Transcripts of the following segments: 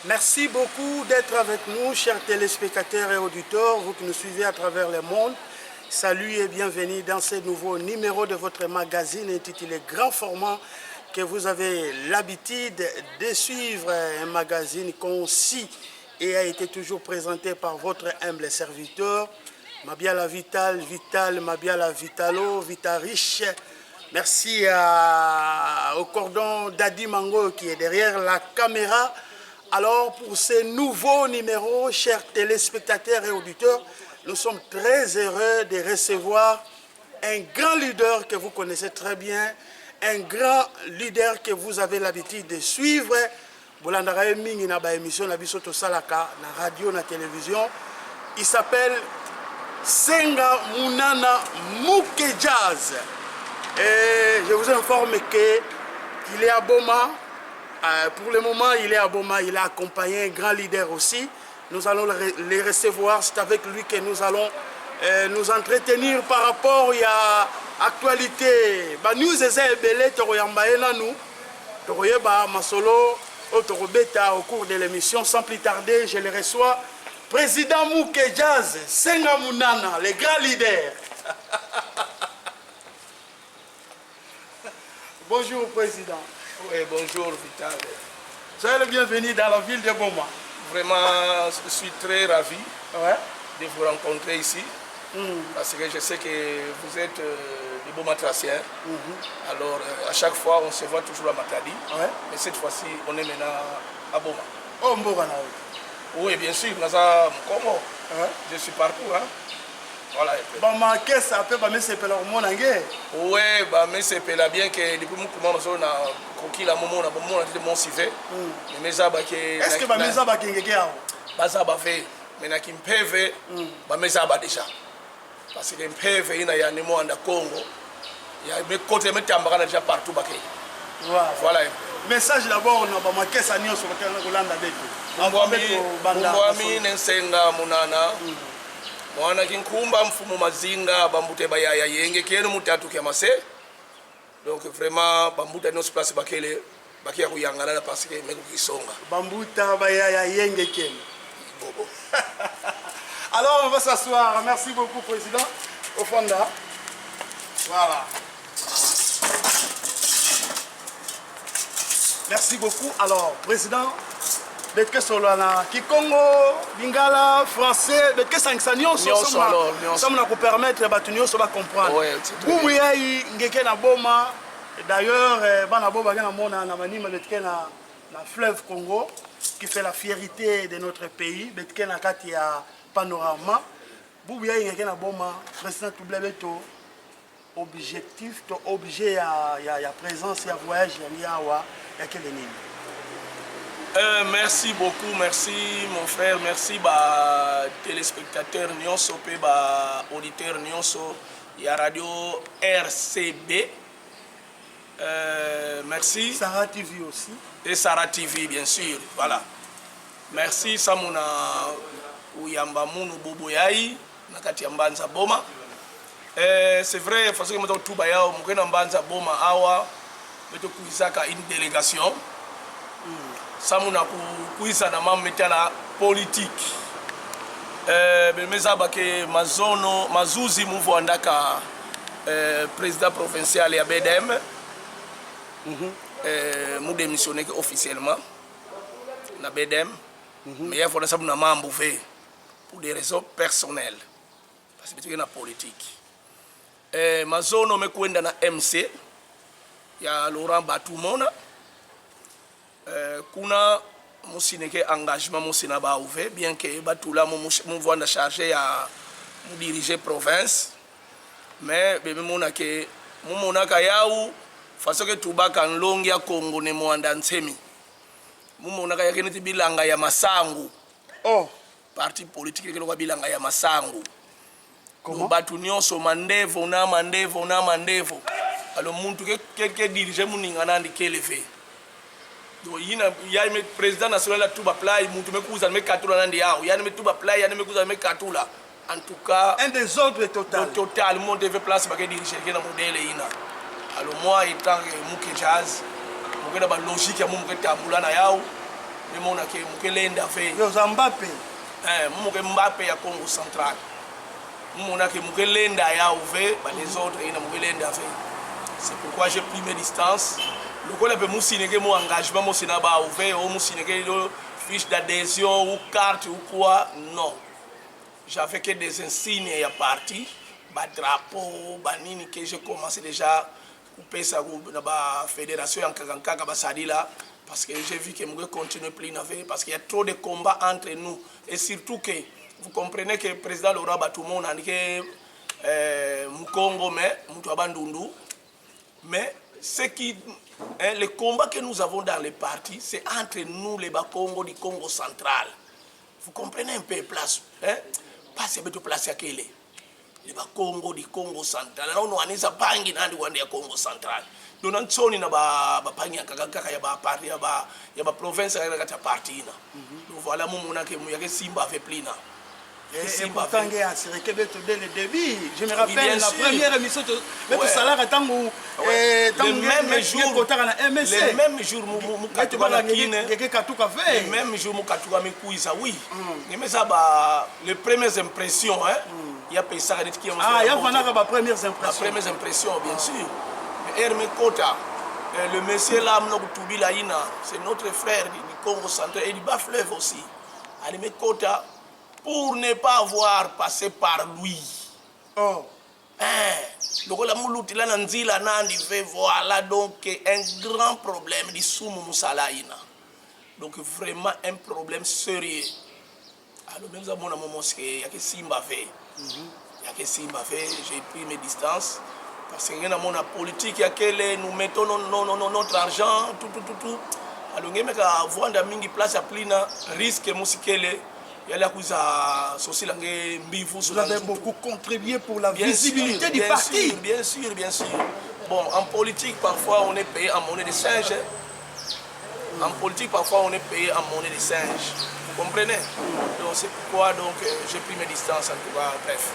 Merci beaucoup d'être avec nous, chers téléspectateurs et auditeurs, vous qui nous suivez à travers le monde. Salut et bienvenue dans ce nouveau numéro de votre magazine intitulé Grand Format, que vous avez l'habitude de suivre, un magazine concis et a été toujours présenté par votre humble serviteur, Mabiala Vital, Mabiala Vitalo, Vitariche. Merci au cordon d'Adi Mango qui est derrière la caméra. Alors pour ce nouveau numéro, chers téléspectateurs et auditeurs, nous sommes très heureux de recevoir un grand leader que vous connaissez très bien, un grand leader que vous avez l'habitude de suivre. Bolandaraye mingi na ba émission na biso to salaka na radio na télévision. Il s'appelle Senga Munana Mouké Jazz. Et je vous informe qu'il est à Boma. Pour le moment, il est à Boma. Il a accompagné un grand leader aussi. Nous allons les recevoir. C'est avec lui que nous allons nous entretenir par rapport à l'actualité. Nous Masolo au cours de l'émission. Sans plus tarder, je le reçois. Président Mouké Jazz, Senga Munana, le grand leader. Bonjour, Président. Oui, bonjour, Vital. Soyez le bienvenu dans la ville de Boma. Vraiment, je suis très ravi de vous rencontrer ici. Parce que je sais que vous êtes des Boma Traciens. Alors, à chaque fois, on se voit toujours à Matadi. Mais cette fois-ci, on est maintenant à Boma. Oh, Mbogana. Oui, bien sûr, Congo. Je suis partout. Voilà. Bah, qu'est-ce que ça peut me faire le monde angé? Oui, mais c'est bien que depuis que nous avons coquille la moment, on a dit mon civet. Mais est-ce que mes abats qui ngéa? Bazaba fait, mais na qui mpeve, mes abats déjà. Parce que mpeve il y a des mots en Congo. Il y a mes côtés mais tambara déjà partout baké. Voilà. Message d'abord on a ma qu'est-ce année sur le Hollande avec. Mbwami nensenga munana. Mwana kinkumba mfumu mazinga bambute bayaya yenge kenu mutatu kiamase. Donc vraiment bambuta nos place bakele bakia kuyangala parce que meku kisonga. Bambuta bayaya yenge kenu. Bobo. Alors on va s'asseoir. Merci beaucoup président au Fonda. Voilà. Merci beaucoup. Alors président Betke Solana, Kikongo, Lingala, français, Betke Sanksanion, ça nous permettre de comprendre. Vous voyez, na Boma, d'ailleurs, Banabo Bagamona, Namanima, Betke na fleuve Congo, qui fait la fierté de notre pays, Betke na Katia Panorama. Vous voyez, na Boma, président Toublebeto, objectif, objet à présence, à voyage, à quel ennemi? Merci beaucoup, merci mon frère, merci téléspectateurs Nyonso, auditeurs Nyonso, il y a radio RCB. Merci. Sarah TV aussi. Et Sarah TV bien sûr, voilà. Merci Samuna Uyamba Munu Boboyai, Nakati Mbanza Boma. C'est vrai, parce que je tout bayao, Mukena Mbanza Boma Awa, je suis une délégation. Samuna kuisa na mameta na politique. Bemeza bake mazono mazuzi muvo andaka président provincial ya BDM. Mu démissionné officiellement na BDM. Mais il faut na sabu na mambo fait pour des raisons personnelles. Parce que c'est une politique. Mazono me kwenda na MC ya Laurent Batumona. Kuna musineke engagement musina ba ouvert bien que batula mu vendre chargé à mu diriger province mais bebe monake mu monaka yaou façon que tubaka nlongi ya Congo ne mwanda nsemi mu monaka yake niti bilanga ya masangu parti politique ke bilanga ya masangu comment batu nyonso mandevo na mandevo alors muntu ke diriger muningana ndikelefe. Il y a un président national qui a play, il y a en tout cas, un désordre total. Total, le monde devait placer pour diriger le modèle. Alors moi, étant Mouké Jazz, je suis logique à mon mais mon a que Mukelenda fait Yo Mbappé. Mbappé à Congo central. Mon a que Mukelenda ya ouvert, les autres ils Mukelenda fait. C'est pourquoi j'ai pris mes distances. Le collègue peut m'ousineke mon engagement mon sinaba ouvert ou m'ousineke fiche d'adhésion ou carte ou quoi non. J'avais que des insignes et à partir, bah drapeau, bah nini que j'ai commencé déjà à couper ça dans la fédération en Kaganka là parce que j'ai vu que je continue plus naver parce qu'il y a trop de combats entre nous et surtout que vous comprenez que le président Laurent Gbagbo a dit que Mukongo mais Mutwabandundu mais ce qui les combats que nous avons dans les partis c'est entre nous les Bakongo du Congo central. Vous comprenez un peu place hein? Pas si vous place à quel les Congo du Congo central. Là on a des bangi dans le Congo central. Donc on soni na ba bangi kaka ya ba parti ya ba province ya kata parti na. Donc voilà mon mona que ya que Simba fait plina. Et pourtant, il y a assuré que dès le début, je me rappelle la première émission, mais tout ça là, le même jour, le même jour, oui. Mais ça, les premières impressions, il y a ça qui ont il y a les premières impressions. Les premières impressions, bien sûr. Hermé Kota, le monsieur là, c'est notre frère du Congo central et du Bas-Fleuve aussi. Hermé Kota, pour ne pas avoir passé par lui. Oh. Donc voilà donc un grand problème du Soumou Moussalaïna. Donc vraiment un problème sérieux. Alors même à mon mosquée, il y a que Simba fait. Il y a que Simba fait, j'ai pris mes distances. Parce que dans mon politique, il y a que nous mettons notre argent, tout. Alors il y a vendre mingi place à plina risque musikele. Vous avez beaucoup contribué pour la visibilité du parti. Bien sûr. Bon, en politique, parfois, on est payé en monnaie de singe. En politique, parfois, on est payé en monnaie de singe. Vous comprenez? Donc, c'est pourquoi j'ai pris mes distances, en tout cas, bref.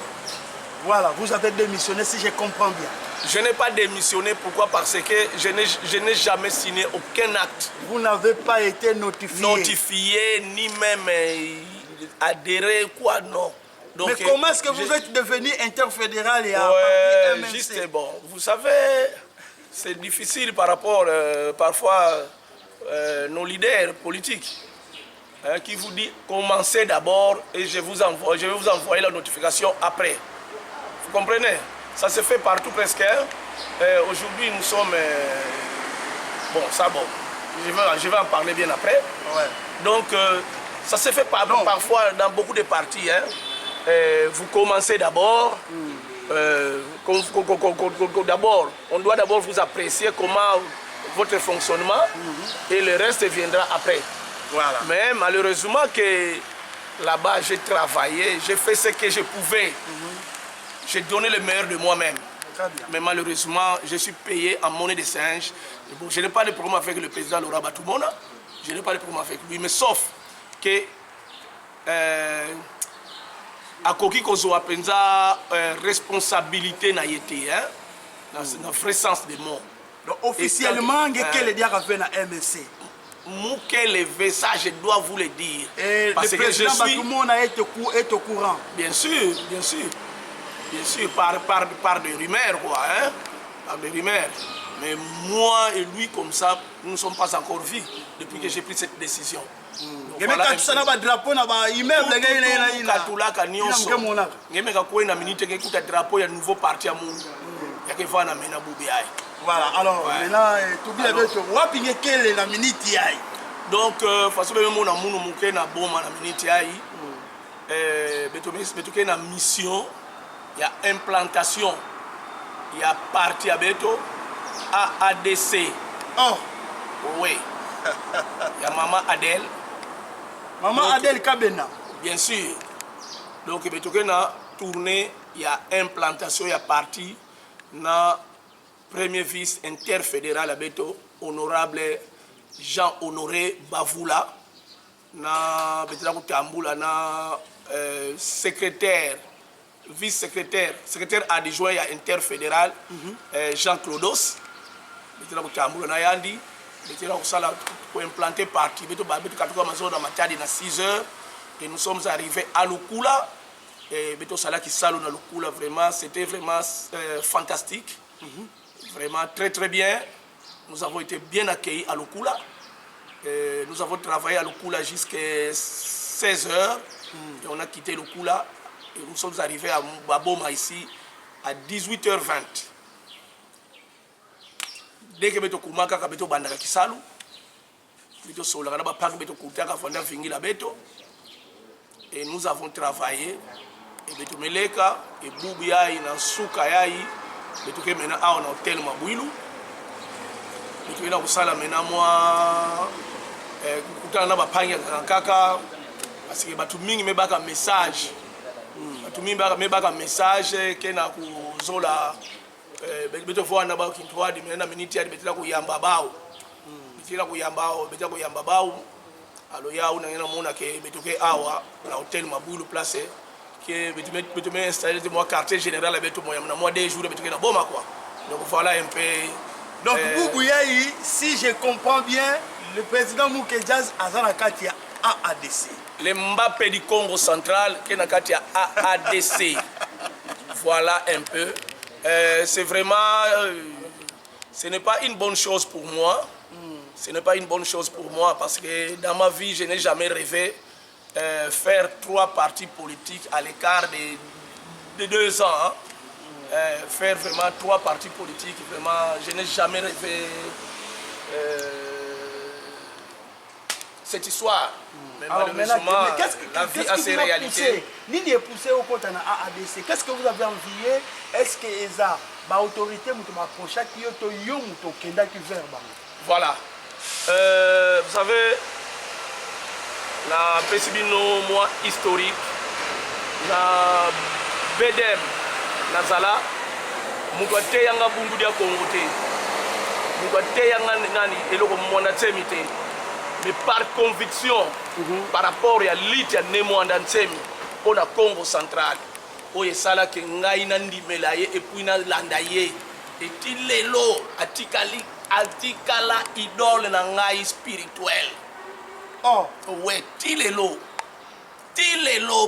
Voilà, vous avez démissionné, si je comprends bien. Je n'ai pas démissionné, pourquoi? Parce que je n'ai jamais signé aucun acte. Vous n'avez pas été notifié? Notifié, ni même... adhérer quoi non. Donc, mais comment est-ce que vous êtes devenu interfédéral et juste bon, vous savez, c'est difficile par rapport parfois nos leaders politiques qui vous disent commencez d'abord et je vais vous envoyer la notification après. Vous comprenez? Ça se fait partout presque. Aujourd'hui nous sommes bon, je vais en parler bien après. Ouais. Donc ça se fait parfois dans beaucoup de partis. Vous commencez d'abord. D'abord, on doit d'abord vous apprécier comment votre fonctionnement et le reste viendra après. Voilà. Mais malheureusement que là-bas j'ai travaillé, j'ai fait ce que je pouvais. J'ai donné le meilleur de moi-même. Mais malheureusement, je suis payé en monnaie de singe. Bon, je n'ai pas de problème avec le président Laurent Gbagbo. Je n'ai pas de problème avec lui, mais sauf que akoki kozwa penza responsabilité na yete dans le vrai sens des mots. Donc officiellement quel est na MSC Mukele ça je dois vous le dire. Et parce que je suis tout le monde est au courant. Bien sûr par des rumeurs quoi par des rumeurs. Mais moi et lui comme ça nous ne sommes pas encore vus depuis que j'ai pris cette décision. Drapeau na ba immeuble katulaka nyonso ngemeka kwena minute ngekuta drapeau ya nouveau parti ya mungu yakevana mena bubi ai. Voilà, alors maintenant tout bien avec wapi ngekele na minute ai. Donc façon même mona munu muke na boma na minute ai beto na mission ya implantation ya parti ya beto AADC. Oh oui. Ya maman Adèle. Maman Adèle Kabena. Bien sûr. Donc, il y a tournée, il y a implantation, il y a parti, na premier vice interfédéral à Beto, honorable Jean-Honoré Bavoula, na Tamboula, na secrétaire, vice-secrétaire, secrétaire adjoint à interfédéral, Jean Clodos, Tamboula na Yandi, Pour implanter parti, à 6 heures. Et nous sommes arrivés à Lukula. Et Beto Sala qui salon à Lukula, vraiment, c'était vraiment fantastique. Vraiment très très bien. Nous avons été bien accueillis à Lukula. Nous avons travaillé à Lukula jusqu'à 16 heures. Et on a quitté Lukula. Et nous sommes arrivés à Baboma ici à 18h20. Dès que Beto Kumaka, Beto Bandaka Kisalu, Beto Solarana, Beto Koutaka, Fonda Fingila Beto. Et nous avons travaillé. Et Beto Meleka, et Boubiaï, Nansuka Yaï, Beto Kemena a un hôtel Mabouilou. Beto Kena Kusala Mena moi, Koutana Bapanya Kaka, parce que Beto Mingi me baka message. Beto Mingi me baka message, Kena Kuzola, Beto Foa Naba Kintoa, de Mena Miniti, Beto Kuyambabao. Beto Kuyambao, Beto Kuyambabao. Alors, il y a un Beto Ke Awa, l'hôtel Mabouilou placé. Que je me installé de mon quartier général avec tout le monde. Moi, des jours, je suis bon, quoi. Donc voilà un peu. Donc, Boubouyaï, si je comprends bien, le président Mouké Diaz a Zanakati à AADC. Le Mbappé du Congo central, qui est à AADC. Voilà un peu. C'est vraiment. Ce n'est pas une bonne chose pour moi. Ce n'est pas une bonne chose pour moi parce que dans ma vie, je n'ai jamais rêvé. Faire 3 partis politiques à l'écart de 2 ans. Hein. Faire vraiment 3 partis politiques, vraiment, je n'ai jamais rêvé cette histoire. Mais alors, malheureusement, la vie a ses réalités. L'idée est poussée au côté de AADC. Qu'est-ce que vous avez envié? Est-ce que les autorités m'ont approché qui ont vers? Voilà. Vous savez, la Pesibino, moi, historique, la Bedem, la Zala, Moukwate Yanga Bungudia Kongote, Moukwate Yanga Nani, et le Monatsemite. Mais par conviction, par rapport à l'île de Nemo Andansemi, on a Congo central, où il y a ça qui Ngaïnandi Melaye et puis Landaye, et Tilelo, Atikala idole na ngai spirituel. Oh, ouais, Tilelo,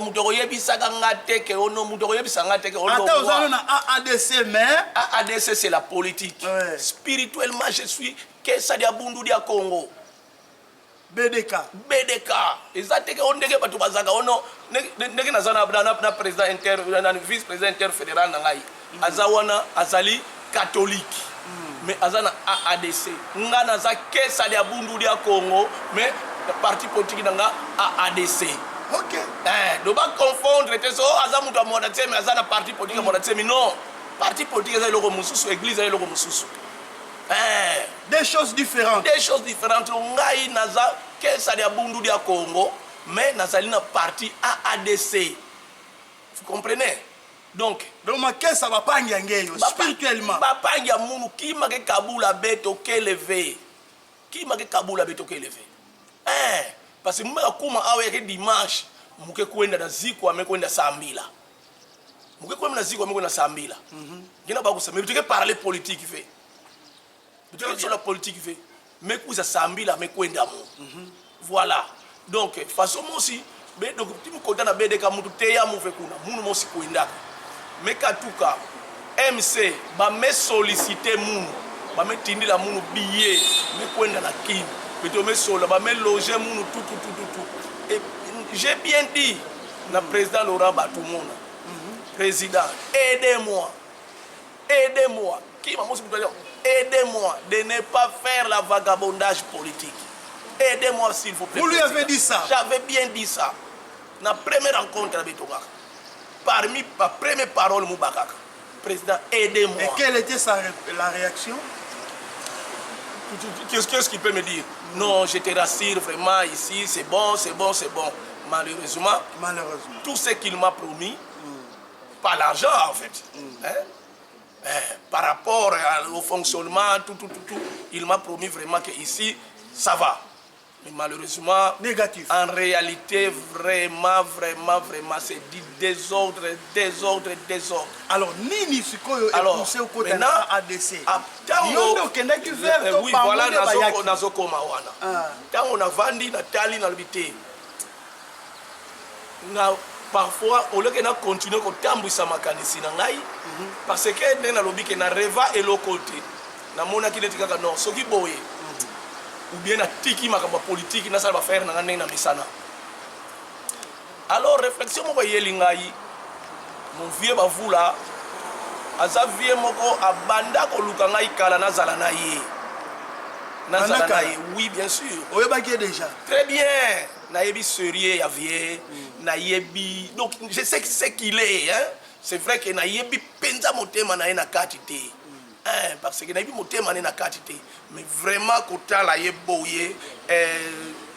Mutoko Yebisaka Ngateke, ono Mutoko Yebisaka Ngateke, ono. Attends, vous avez un AADC, mais. AADC, c'est la politique. Ouais. Spirituellement, je suis Kessa dia Bundu dia Congo. BDK. Et ça, c'est que on dégage pas tout bazaka. Ono, negi nazana na président inter, na vice-président interfédéral nangai. Azawana, Azali, catholique. Mais azana AADC. Ngana za Kessa dia Bundu dia Congo, mais le parti politique nanga AADC. Ok. Ne pas confondre, so azamu to modatsemi azana parti politique modatsemi non. Parti politique c'est le mususu, église c'est le mususu. Des choses différentes. Des choses différentes. Ngai naza Kessa dia Bundu dia Congo, mais nazali na parti AADC. Vous comprenez? Donc ma Kessa va pas ngangeyo spirituellement. Ba panga munu ki make kabula beto kelevé. Qui m'a kabula beto kelevé. Parce que moi kuma awe ke dimanche muke kwenda na ziko amekwenda saa 2. Muke kwenda na ziko amekwenda saa 2. Ngina ba kusema bitike parler politique fait. Bitike sur la politique fait. Mais kuza saa 2 amekwenda mu. Voilà. Donc façon moi aussi be donc timu konta na BDK mutu teya mu fe kuna munu mo sikwenda. Mais katuka MC ba me solliciter munu ba me tindila munu billet me kwenda na kini. Et j'ai bien dit, le président Laurent Batoumona, président, aidez-moi, aidez-moi de ne pas faire la vagabondage politique. Aidez-moi s'il vous plaît. Vous lui avez dit ça? J'avais bien dit ça. La première rencontre avec Toga, parmi ma première parole, Moubakaka, président, aidez-moi. Et quelle était la réaction? Qu'est-ce qu'il peut me dire? Non, je te rassure vraiment ici, c'est bon. Malheureusement, tout ce qu'il m'a promis, pas l'argent en fait, par rapport au fonctionnement, tout, il m'a promis vraiment que ici, ça va. Mais malheureusement, négatif. En réalité, vraiment, c'est du désordre. Alors, nini sikoyo poussé au côté de ADC. Oui, voilà, nazokoma wana. Tango na vandi na tali na lobité. Na parfois au lieu que na continuer ko tambwisa makanisi na ngai parce que na lobi ke na reva elokote. Na mona ki netika non soki boye. Ou bien na tiki makamba politique na sala ba faire na ngane na misana. Alors réflexion moko yelingai mon vieux bavula aza vieux moko abanda ko luka ngai kala na zala na ye. Na zala na ye, oui bien sûr. Oyebaki déjà. Très bien. Na yebi sérieux ya vieux, na yebi donc je sais ce qu'il est hein. C'est vrai que na yebi penza motema na ye na katité. Parce que nabi motema na katité mais vraiment kotala ye boye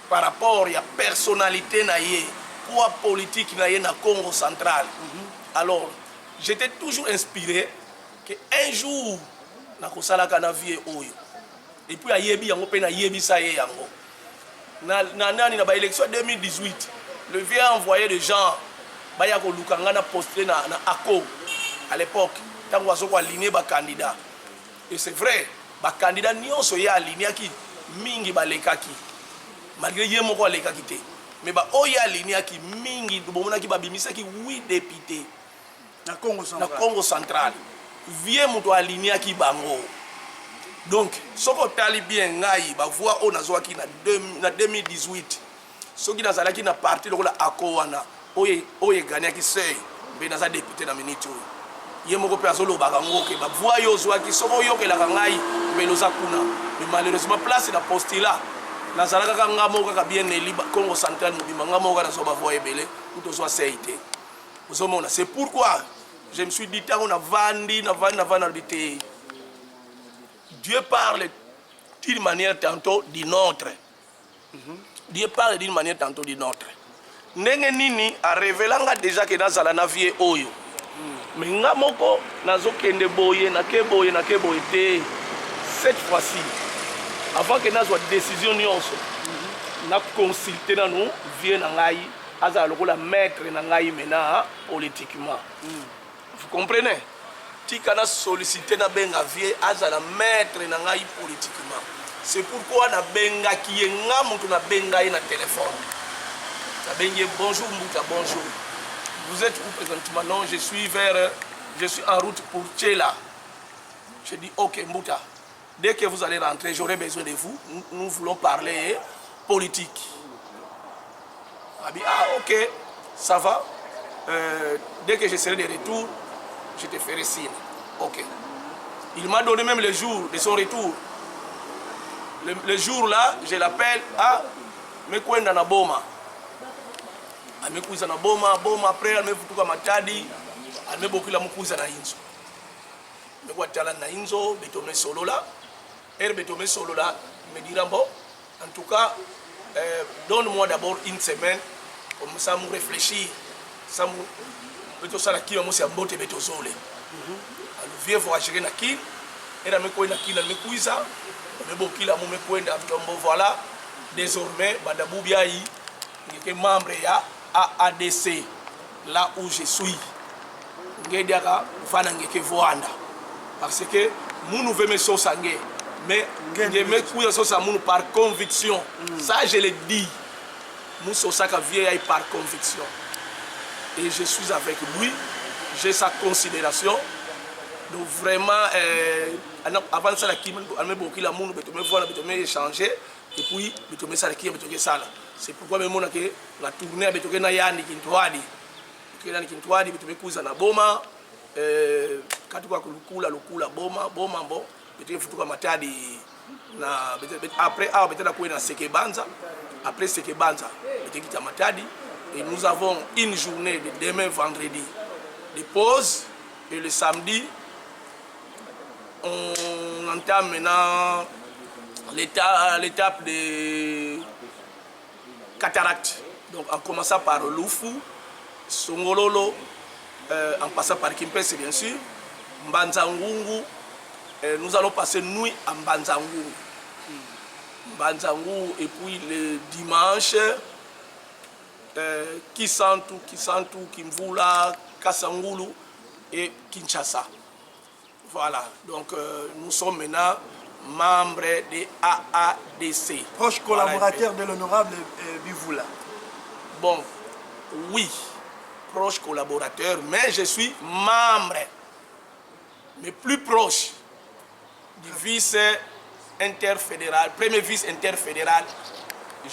par rapport ya personnalité na ye poids politique na ye na Congo central. Alors j'étais toujours inspiré que un jour na kosala kana vie oyo et puis ayebi yango pe na yebi sa ye yango na nani na ba élection 2018 le vieux a envoyé des gens baya ko lukanga na poster na ACO à l'époque tango azoko aligner ba candidat. Et c'est vrai, les candidats nyonso ya aliniaki mingi balekaki. Malgré ye moko alekaki te. Mais ba oya aliniaki mingi bomonaki babimisaki 8 députés na Congo central. Vie muto aliniaki bango. Donc, soko tali bien ngai ba voix o nazwaki na 2018. Soki nazalaki na parti lokola ACO wana oye gagnaki seuil be naza député na minute oyo. Ye moko pe azolobaka ngo ke ba voix yo zwaki soko yokelaka ngai beloza kuna. Mais malheureusement place na postila nazalaka kanga moko kaka bien eli Congo central mobimba nga moko na so ba voix ebele tout soit seité. Ozomona c'est pourquoi je me suis dit tant on a vandi na l'habité. Dieu parle d'une manière tantôt d'une autre. Dieu parle d'une manière tantôt d'une autre. Ndenge nini a révélanga déjà que nazala na vie oyo. Mais nga moko nazokende boye na ke boye te cette fois-ci avant que nazwa décision nyonso na consulter na nous vie na ngai azala lokola maître na ngai mena politiquement. Vous comprenez? Tika na solliciter na benga vie azala maître na ngai politiquement. C'est pourquoi na benga ki nga mutu na benga na téléphone. Na benga bonjour Mbuta, bonjour. Vous êtes où présentement? Non, je suis en route pour Tchela. Je dis ok Mbuta, dès que vous allez rentrer, j'aurai besoin de vous. Nous voulons parler politique. Ok, ça va. Dès que je serai de retour, je te ferai signe. Ok. Il m'a donné même le jour de son retour. Le jour là, je l'appelle à Mekwenda na Boma. Amekuiza na boma après amefutuka matadi amebokila mukuiza na inzo mekwa tala na inzo betome solola me dira bon en tout cas donne-moi d'abord une semaine comme ça me réfléchir ça me beto sala kiwa musi ambote beto zole alors vieux voyager na ki era mekwa na ki na mekuiza amebokila mu mekwenda mtombo voilà désormais badabubia yi ngeke membre ya AADC, là où je suis. Ngediaka fana ngeke voanda. Parce que nous veut me sosangé, mais me kuya sosa munu par conviction. Ça je le dis. Nous sosaka vieille par conviction. Et je suis avec lui, j'ai sa considération. Donc vraiment avant ça la qui me beaucoup la munu me voir me échanger et puis me ça qui me ça là. C'est pourquoi même on a que la tournée avec na yani kintwadi bitume kuza na boma katuka kulukula boma mbo bitume futuka matadi na après betena kuina sekebanza après sekebanza betekita matadi et nous avons une journée de demain vendredi de pause et le samedi on entame maintenant l'étape de cataracte. Donc en commençant par Lufu, Songololo, en passant par Kimpese bien sûr, Mbanzangungu, nous allons passer nuit à Mbanzangungu. Banzangu, et puis le dimanche, Kisantu, Kimvula, Kasangulu et Kinshasa. Voilà, donc nous sommes maintenant membres de AADC. Proche collaborateur de l'honorable Bivula. Bon, oui, proche collaborateur, mais je suis membre, mais plus proche du vice interfédéral, premier vice interfédéral,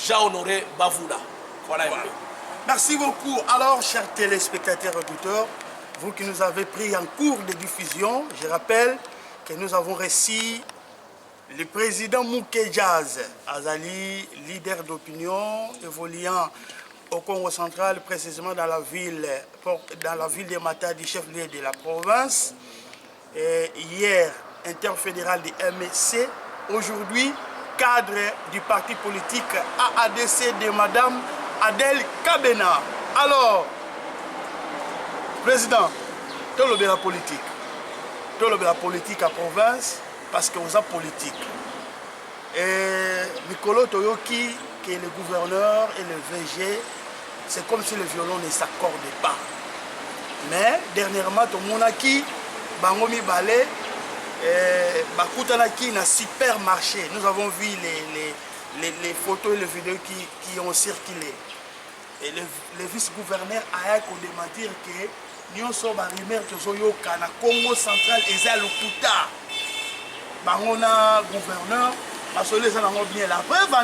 Jean-Honoré Bavoula. Voilà. Merci beaucoup. Alors, chers téléspectateurs et auditeurs, vous qui nous avez pris en cours de diffusion, je rappelle que nous avons reçu le président Mouké Jazz, Azali, leader d'opinion, évoluant au Congo central, précisément dans la ville de Matadi, chef-lieu de la province. Et hier, interfédéral du MSC, aujourd'hui, cadre du parti politique AADC de Madame Adèle Kabena. Alors, président, tu as la politique. Tu as la politique à province parce que vous êtes politique. Et Nicolo Toyoki, qui est le gouverneur et le VG, c'est comme si le violon ne s'accordait pas. Mais dernièrement, tout le monde a qui, Bangomi Balé, Bakutanaki na supermarché. Nous avons vu les photos et les vidéos qui ont circulé. Et le vice-gouverneur a démentir que nous sommes arrivés à la Congo central et à l'Okuta. Bangona gouverneur, parce que les gens ont bien la preuve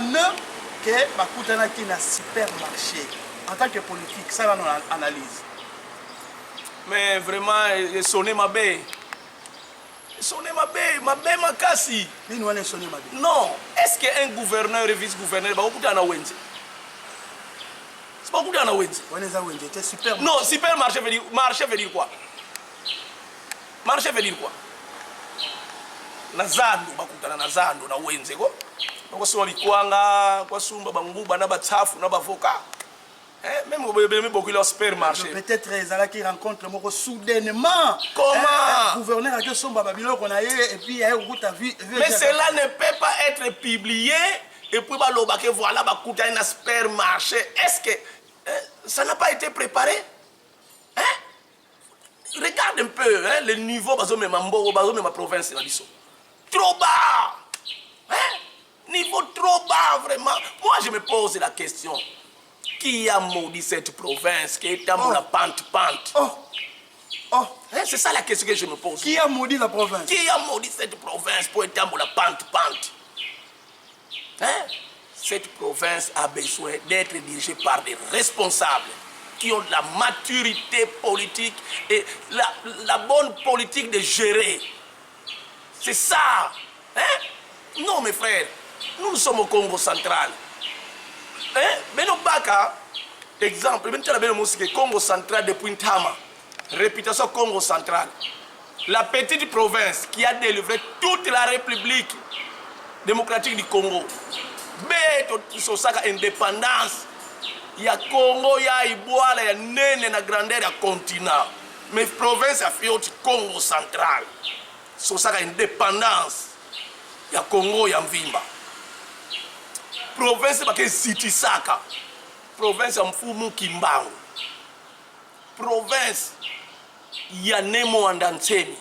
que Bakutanaki na supermarché. En tant que politique, ça va nous analyse. Mais vraiment, sonner ma baie. Sonner ma baie ma cassi. Non, est-ce qu'un gouverneur et vice-gouverneur va beaucoup d'en avoir? C'est pas beaucoup d'en avoir. Non, supermarché veut dire marché veut dire quoi? Marché veut dire quoi? Nazando bakutana nazando na wenze ko. Bakosoma bikwanga, kwasumba banguba na batsafu na bavoka. Même beaucoup de supermarché. Peut-être Zala qui rencontre moi soudainement. Comment? Gouverneur a que son babylone qu'on a et puis il y a un vie. Mais cela ne peut pas être publié et puis baloba que voilà bakuta un supermarché. Est-ce que ça n'a pas été préparé? Regarde un peu le niveau bazo même mambo bazo même ma province la biso. Trop bas. Niveau trop bas vraiment. Moi je me pose la question. Qui a maudit cette province qui est dans la pente? C'est ça la question que je me pose. Qui a maudit la province? Qui a maudit cette province pour être dans la pente? Cette province a besoin d'être dirigée par des responsables qui ont la maturité politique et la bonne politique de gérer. C'est ça. Non mes frères, nous sommes au Congo central. Beno Baka, exemple, même tu as bien le Congo central depuis Ntama, réputation Congo central. La petite province qui a délivré toute la République démocratique du Congo. Beto Sosaka indépendance. Il y a Congo, il y a Iboala, il y a Nene, la grandeur, il y a continent. Mais province a fait autre Congo central. Sosaka indépendance. Il y a Congo, il y a Mvimba. Province bake Zitisaka, province Mfumu Kimbangu, province ya Nemo Andanseni.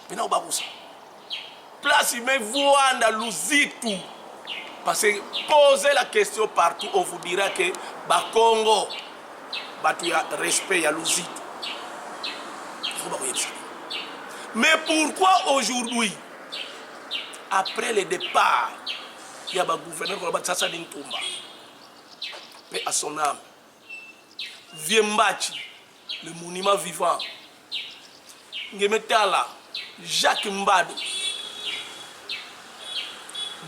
Bina ubabusa. Place me voanda Luzitu. Parce que poser la question partout, on vous dira que Bakongo, batu ya respect ya Luzitu. Mais pourquoi aujourd'hui? Après le départ, il y a un gouverneur qui a Tsatsa Ntumba. Mais à son âme, Viembachi, le monument vivant, Ngemetala, Jacques Mbado.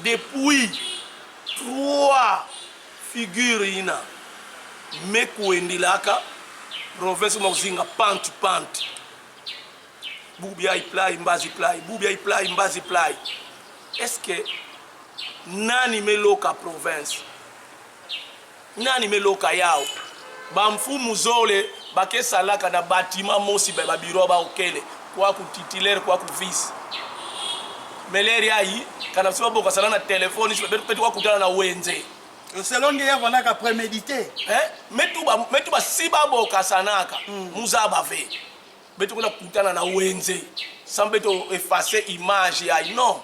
Depuis 3 figures, Mekou Ndilaka, province Mauzinga, Pant. Boubia Iplai, Mbazi Plai, Boubia Iplai, Mbazi Plai. Est-ce que nani meloka province? Nani meloka yao? Bamfu muzole bake salaka na batima mosi ba biro ba okele kwa ku titulaire kwa ku vice. meleri ayi kana siba boka sala na telefone betu kwa kutana na wenze selon hier on a qu'à préméditer metuba siba boka sanaka muzaba ve betu kuna kutana na wenze sans betu effacer image ayi non.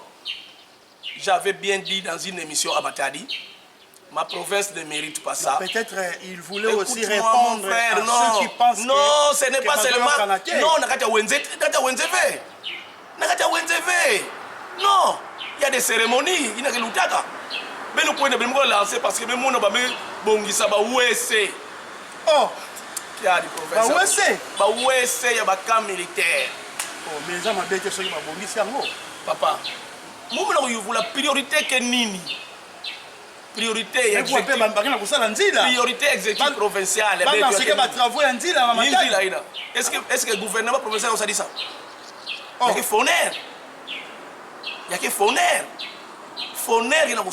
J'avais bien dit dans une émission à Matadi, ma province ne mérite pas ça. Peut-être il voulait aussi répondre frère, à ceux qui pensent non, que... ce n'est pas seulement... Non, Nakata Wenzeve. Non, il y a des cérémonies, il y a des loutaka. Mais nous pouvons lancer parce que même on a bongi ça, ouessé. Oh, il y a des provinces. Ouessé, il y a des camps militaires. Oh, mais ça m'a dit que c'est bongi ça. Papa. La priorité que nini priorité exécutive provinciale est-ce que le gouvernement provincial a dit ça? Il y a que Foner qui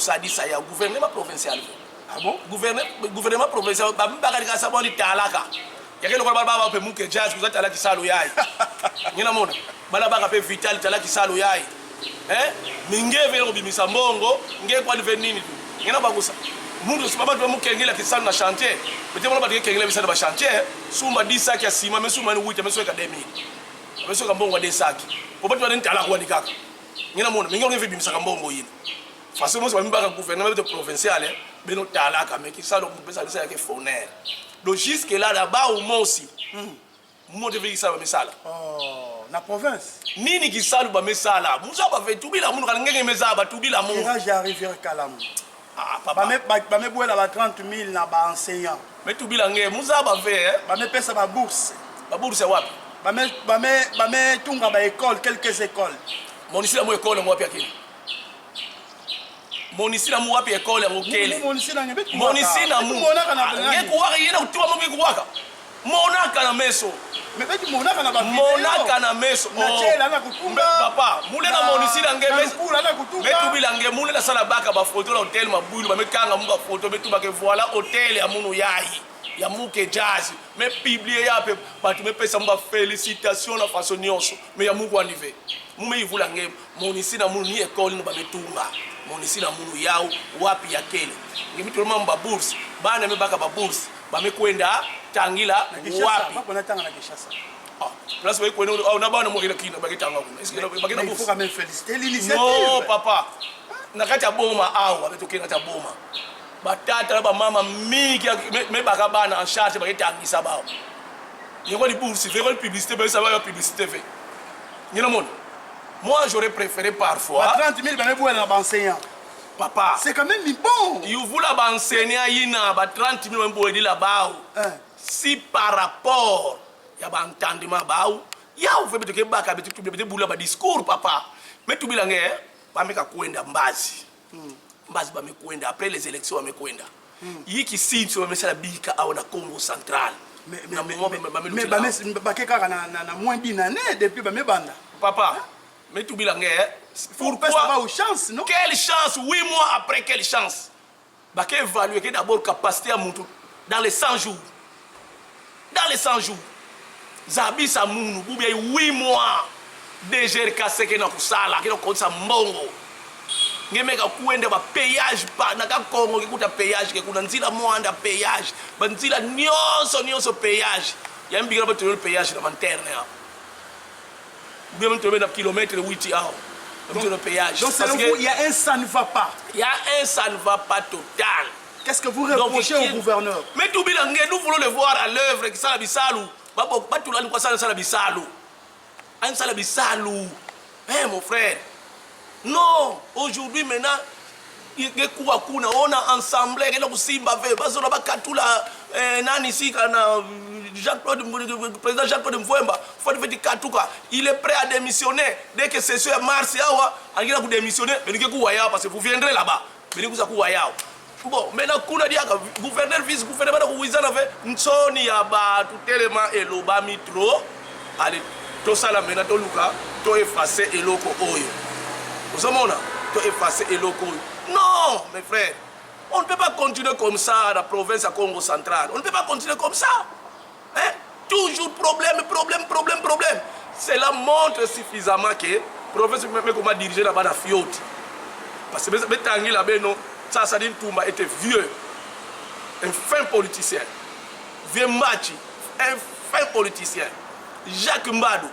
a dit ça, il y a gouvernement provincial. Ah bon? Gouvernement provincial, il y a que jazz, vous êtes à la kisalo yai. Il y a un vital, tu as la kisalo yai. Mingeve no bimisa mbongo nge kwa nini tu ngena bagusa mundu sibaba tu mukengela kisana na chantier bete mona batike kengela bisana ba chantier sumba 10 sacs ya sima mesuma ni 8 meso academy meso ka mbongo de sacs po batu bani tala kwa nikaka ngena mona mingelo nge bimisa ka mbongo yini faso mo sibaba ka gouvernement de provincial beno tala ka meki salo mpesa bisa yake foner donc jusque là là-bas au Monsi mo devait ça ba misala na province nini kisalu ba mesala muzaba ve tubila mundu kana ngenge mezaba tubila mundu quand j'arrive Kalamu papa ba me boela ba 30 000 na ba enseignant mais tubila nge muzaba ve ba me pesa ba bourse wapi ba me tunga ba école quelques écoles monisila mo école mo wapi akini monisila mo wapi école ya mokele monisila mo nge kuwaka yena kutuwa mo kuwaka monaka na meso monaka na meso papa mulenga monisila nge betubila nge mulenga sala baka ba photo la hotel mabulu ba mekanga mu ba photo betuba ke voilà hotel ya munu yayi ya muke jazz me publier ya pe batu me pesa mba félicitations la façon nyonso me ya muku anive mume ivula nge monisila munu ni école no ba betunga monisila munu yao wapi ya kele nge mitu mamba bourse bana me baka ba bourse ba mekwenda tangila wapi bapona tanga na Kinshasa place ba kwenda na bana mo kina ba kitanga kuna est-ce que ba kina il faut quand même féliciter l'initiative non papa nakata boma awa betokena ta boma batata ba mama mingi me baka bana en charge ba kitangisa bawo yego di bourse faire publicité ba ça va publicité fait ni le monde moi j'aurais préféré parfois 30 000 ba me boela na enseignant papa c'est quand même bon you voulez ba enseigner yina ba 30 000 mbo di la bao si par rapport ya ba entendement bao ya uve beto ke baka beto tubile bula ba discours papa metu bilange ba meka kwenda mbazi mbazi ba mekwenda après les élections ba mekwenda yiki sitio ba mesala bika au na Congo central mais ba ke kaka na moins d'une année depuis ba mebanda papa metu bilange pourquoi pas aux chances non quelle chance 8 mois après quelle chance ba ke évaluer que d'abord capacité à mutu dans les 100 jours dans les 100 jours zabisa munu bubia 8 mois DG kaseke na kusala kino konsa mbongo ngemeka kuenda ba payage pa na ka Kongo kikuta payage ke kuna nzila mwanda payage banzila nyonso payage ya mbigira ba tolo payage na lanterne ya bien mtu na kilomètre 8 hao mtu payage donc parce que il y a un ça ne va pas total. Qu'est-ce que vous reprochez au gouverneur? Mais tout bilan nous voulons le voir à l'œuvre qui ça la bisalu ba tout là nous quoi ça la bisalu an ça la bisalu mon frère non aujourd'hui maintenant yekuwa kuna ona ensemble kena kusimba ve bazona bakatula nani sika na président Jacques-Claude Mvouemba faut faire katuka il est prêt à démissionner dès que c'est sur mars awa angina ku démissionner mais kuwa yao parce que vous viendrez là-bas mais kuza kuwa yao bon maintenant kuna diaka gouverneur vice gouverneur ba kuizana ve nsoni ya ba tutelema eloba mitro allez to sala mena to luka to effacer eloko oyo osomona to effacer eloko oyo. Non, mes frères, on ne peut pas continuer comme ça à la province à Congo central. On ne peut pas continuer comme ça. Hein? Toujours problème. Cela montre suffisamment que province mais comment diriger là-bas la fiote parce que Tanguy là-bas non ça Sadine Toumba était vieux un fin politicien vieux Machi un fin politicien Jacques Mbadou